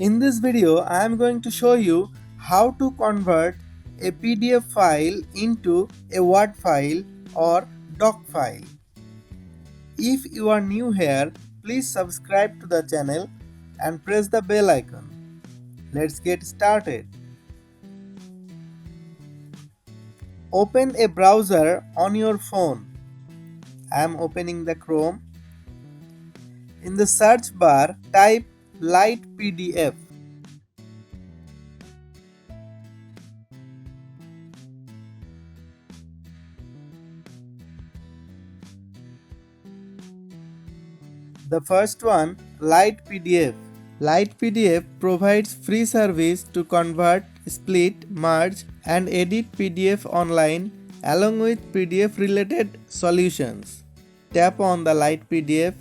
In this video, I am going to show you how to convert a PDF file into a Word file or doc file. If you are new here, please subscribe to the channel and press the bell icon. Let's get started. Open a browser on your phone. I am opening the Chrome. In the search bar, type Lite PDF. The first one, Lite PDF. Lite PDF provides free service to convert, split, merge and edit PDF online along with PDF related solutions. Tap on the Lite PDF.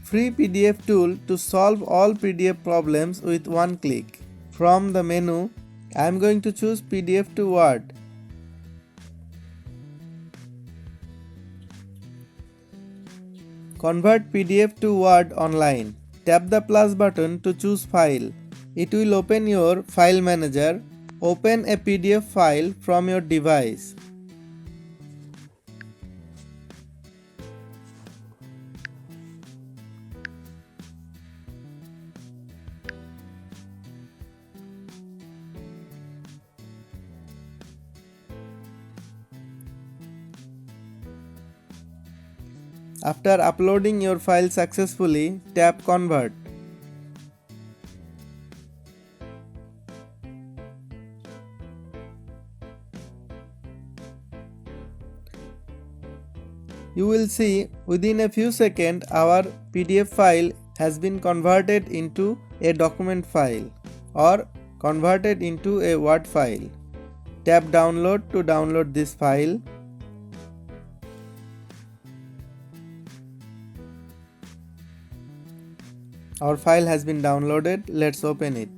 Free PDF tool to solve all PDF problems with one click. From the menu, I am going to choose PDF to Word. Convert PDF to Word online. Tap the plus button to choose file. It will open your file manager. Open a PDF file from your device. After uploading your file successfully, tap Convert. You will see within a few seconds our PDF file has been converted into a document file or converted into a Word file. Tap Download to download this file. Our file has been downloaded. Let's open it.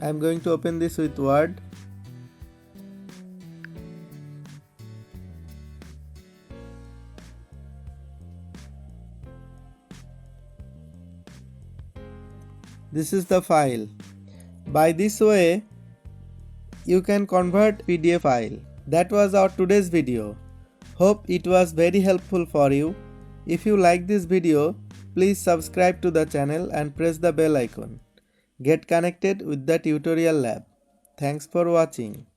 I am going to open this with Word. This is the file. By this way, you can convert PDF file. That was our today's video. Hope it was very helpful for you. If you like this video, please subscribe to the channel and press the bell icon. Get connected with the tutorial lab. Thanks for watching.